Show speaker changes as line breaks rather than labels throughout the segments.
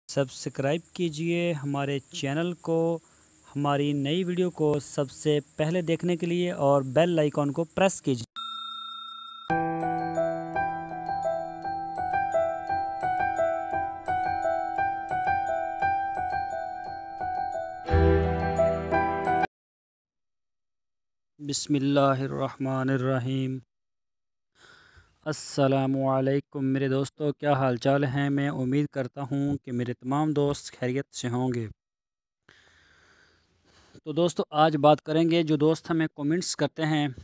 Subscribe कीजिए हमारे channel को, हमारी नई वीडियो को सबसे पहले देखने के लिए और बेल आइकॉन को प्रेस कीजिए। बिस्मिल्लाहिर्रहमानिर्रहीम। अस्सलामुअलैकुम मेरे दोस्तों, क्या हाल चाल हैं। मैं उम्मीद करता हूँ कि मेरे तमाम दोस्त खैरियत से होंगे। तो दोस्तों, आज बात करेंगे जो दोस्त हमें कमेंट्स करते हैं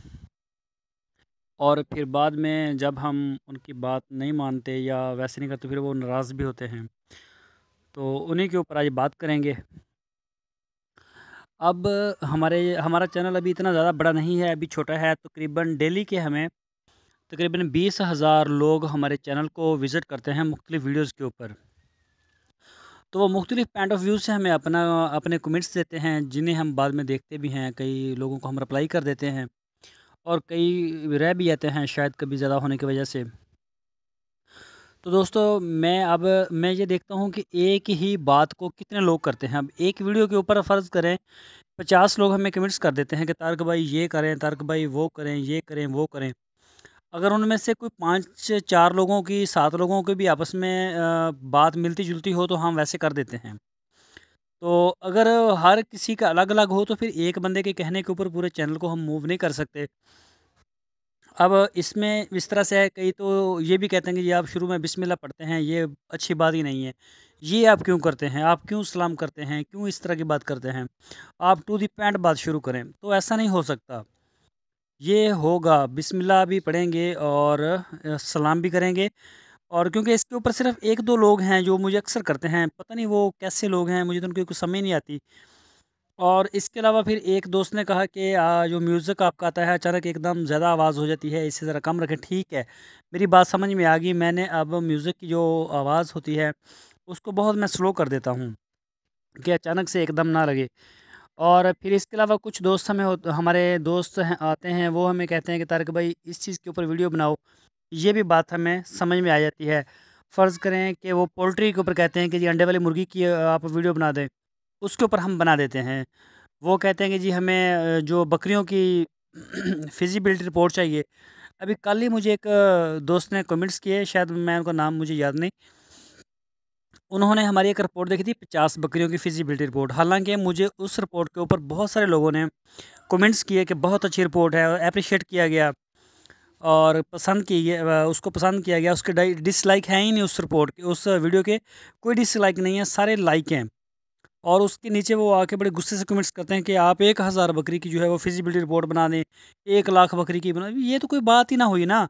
और फिर बाद में जब हम उनकी बात नहीं मानते या वैसे नहीं करते, फिर वो नाराज़ भी होते हैं, तो उन्हीं के ऊपर आज बात करेंगे। अब हमारा चैनल अभी इतना ज़्यादा बड़ा नहीं है, अभी छोटा है। तकरीबन डेली के हमें तकरीबन 20,000 लोग हमारे चैनल को विज़िट करते हैं मुख्तलिफ़ वीडियोज़ के ऊपर। तो वो मुख्तलिफ़ पॉइंट ऑफ व्यू से हमें अपने कमेंट्स देते हैं, जिन्हें हम बाद में देखते भी हैं। कई लोगों को हम रिप्लाई कर देते हैं और कई रह भी जाते हैं, शायद कभी ज़्यादा होने की वजह से। तो दोस्तों, मैं ये देखता हूँ कि एक ही बात को कितने लोग करते हैं। अब एक वीडियो के ऊपर फ़र्ज़ करें 50 लोग हमें कमेंट्स कर देते हैं कि तारक भाई ये करें, तारक भाई वो करें, ये करें, वो करें। अगर उनमें से कोई 5-4 लोगों की, 7 लोगों की भी आपस में बात मिलती-जुलती हो, तो हम वैसे कर देते हैं। तो अगर हर किसी का अलग-अलग हो, तो फिर एक बंदे के कहने के ऊपर पूरे चैनल को हम मूव नहीं कर सकते। अब इसमें इस तरह से है, कई तो ये भी कहते हैं कि ये आप शुरू में बिस्मिल्लाह पढ़ते हैं, ये अच्छी बात ही नहीं है। ये आप क्यों करते हैं? आप क्यों सलाम करते हैं? क्यों इस तरह की बात करते हैं? आप टू द पॉइंट बात शुरू करें। तो ऐसा नहीं हो सकता। ये होगा, बिस्मिल्लाह भी पढ़ेंगे और सलाम भी करेंगे। और क्योंकि इसके ऊपर सिर्फ़ 1-2 लोग हैं जो मुझे अक्सर करते हैं, पता नहीं वो कैसे लोग हैं, मुझे तो उनकी कुछ समझ नहीं आती। और इसके अलावा फिर एक दोस्त ने कहा कि जो म्यूज़िक आपका आता है अचानक एकदम ज़्यादा आवाज़ हो जाती है, इसे ज़रा कम रखें। ठीक है, मेरी बात समझ में आ गई। मैंने अब म्यूज़िक की जो आवाज़ होती है, उसको बहुत मैं स्लो कर देता हूँ कि अचानक से एकदम ना लगे। और फिर इसके अलावा कुछ दोस्त हमारे दोस्त हैं, आते हैं, वो हमें कहते हैं कि तारिक भाई इस चीज़ के ऊपर वीडियो बनाओ। ये भी बात हमें समझ में आ जाती है। फ़र्ज़ करें कि वो पोल्ट्री के ऊपर कहते हैं कि जी अंडे वाली मुर्गी की आप वीडियो बना दें, उसके ऊपर हम बना देते हैं। वो कहते हैं कि जी हमें जो बकरियों की फ़िज़िबिलिटी रिपोर्ट चाहिए। अभी कल ही मुझे एक दोस्त ने कमेंट्स किए, शायद मैं उनका नाम मुझे याद नहीं। उन्होंने हमारी एक रिपोर्ट देखी थी 50 बकरियों की फ़िज़िबिलिटी रिपोर्ट। हालाँकि मुझे उस रिपोर्ट के ऊपर बहुत सारे लोगों ने कमेंट्स किए कि बहुत अच्छी रिपोर्ट है और एप्रिशिएट किया गया और उसको पसंद किया गया। उसके डिसलाइक हैं ही नहीं उस रिपोर्ट के, उस वीडियो के कोई डिसलाइक नहीं है, सारे लाइक हैं। और उसके नीचे वो आके बड़े गुस्से से कमेंट्स करते हैं कि आप 1000 बकरी की जो है वो फिजिबिलिटी रिपोर्ट बना दें, 1 लाख बकरी की बना। ये तो कोई बात ही ना हुई ना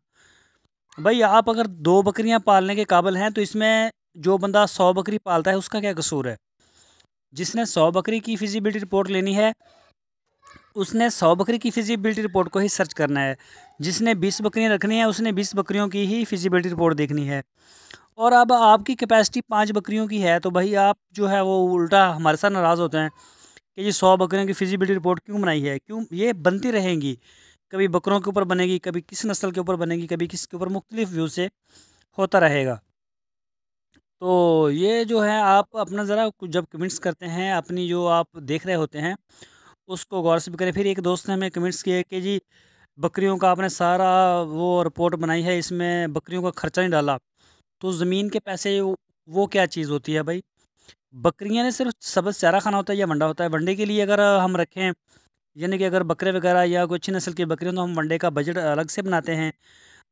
भाई। आप अगर 2 बकरियां पालने के काबिल हैं, तो इसमें जो बंदा 100 बकरी पालता है उसका क्या कसूर है। जिसने 100 बकरी की फिजिबिलिटी रिपोर्ट लेनी है, उसने 100 बकरी की फिजिबिलिटी रिपोर्ट को ही सर्च करना है। जिसने 20 बकरियां रखनी है, उसने 20 बकरियों की ही फिजिबिलिटी रिपोर्ट देखनी है। और अब आपकी कैपेसिटी 5 बकरियों की है, तो भाई आप जो है वो उल्टा हमारे साथ नाराज़ होते हैं कि ये 100 बकरियों की फिजिबिलिटी रिपोर्ट क्यों बनाई है। क्यों ये बनती रहेंगी, कभी बकरों के ऊपर बनेगी, कभी किस नस्ल के ऊपर बनेगी, कभी किस के ऊपर, मुख्तलिफ व्यू से होता रहेगा। तो ये जो है, आप अपना ज़रा जब कमेंट्स करते हैं, अपनी जो आप देख रहे होते हैं उसको गौर से भी करें। फिर एक दोस्त ने हमें कमेंट्स किए कि जी बकरियों का आपने सारा वो रिपोर्ट बनाई है, इसमें बकरियों का खर्चा नहीं डाला। तो ज़मीन के पैसे वो क्या चीज़ होती है भाई। बकरियाँ ने सिर्फ सब्ज़ चारा खाना होता है या वंडा होता है। वंडे के लिए अगर हम रखें, यानी कि अगर बकरे वगैरह या कोई अच्छी नस्ल की बकरियाँ, तो हम वनडे का बजट अलग से बनाते हैं।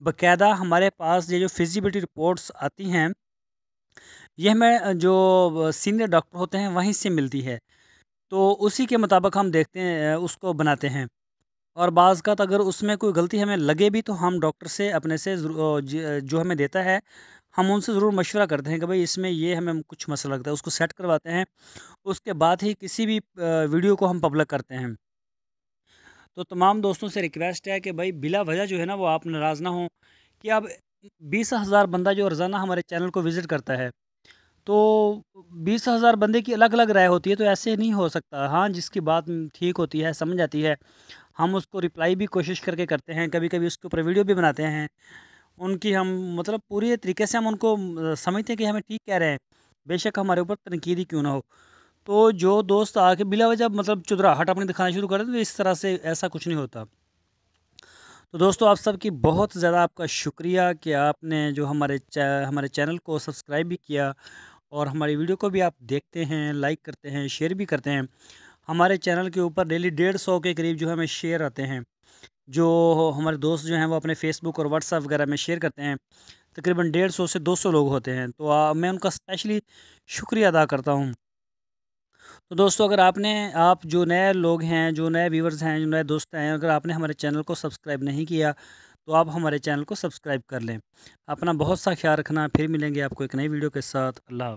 बाकायदा हमारे पास ये जो फिजिबिलिटी रिपोर्ट्स आती हैं, ये हमें जो सीनियर डॉक्टर होते हैं वहीं से मिलती है। तो उसी के मुताबिक हम देखते हैं, उसको बनाते हैं। और बाज़ अगर उसमें कोई गलती हमें लगे भी, तो हम डॉक्टर से अपने से जो हमें देता है, हम उनसे ज़रूर मशवरा करते हैं कि भाई इसमें ये हमें कुछ मसला लगता है, उसको सेट करवाते हैं। उसके बाद ही किसी भी वीडियो को हम पब्लिक करते हैं। तो तमाम दोस्तों से रिक्वेस्ट है कि भाई बिला वजह जो है ना, वो आप नाराज़ ना हों कि अब 20,000 बंदा जो रोज़ाना हमारे चैनल को विज़िट करता है, तो 20,000 बंदे की अलग-अलग राय होती है, तो ऐसे नहीं हो सकता। हाँ, जिसकी बात ठीक होती है, समझ आती है, हम उसको रिप्लाई भी कोशिश करके करते हैं, कभी-कभी उसके ऊपर वीडियो भी बनाते हैं। उनकी हम मतलब पूरी तरीके से हम उनको समझते हैं कि हमें ठीक कह रहे हैं। बेशक हमारे ऊपर तनकीद ही क्यों ना हो। तो जो दोस्त आके बिला वजह मतलब चुदराहट अपनी दिखाना शुरू कर दें, तो इस तरह से ऐसा कुछ नहीं होता। तो दोस्तों, आप सबकी बहुत ज़्यादा आपका शुक्रिया कि आपने जो हमारे चैनल को सब्सक्राइब भी किया और हमारी वीडियो को भी आप देखते हैं, लाइक करते हैं, शेयर भी करते हैं। हमारे चैनल के ऊपर डेली 150 के करीब जो है हमें शेयर आते हैं, जो हमारे दोस्त जो हैं वो अपने फ़ेसबुक और व्हाट्सएप वगैरह में शेयर करते हैं। तकरीबन 150 से 200 लोग होते हैं, तो मैं उनका स्पेशली शुक्रिया अदा करता हूँ। तो दोस्तों, अगर आप जो नए लोग हैं, जो नए व्यूवर्स हैं, जो नए दोस्त हैं, अगर आपने हमारे चैनल को सब्सक्राइब नहीं किया, तो आप हमारे चैनल को सब्सक्राइब कर लें। अपना बहुत सा ख्याल रखना, फिर मिलेंगे आपको एक नई वीडियो के साथ। अल्लाह हाफ़िज़।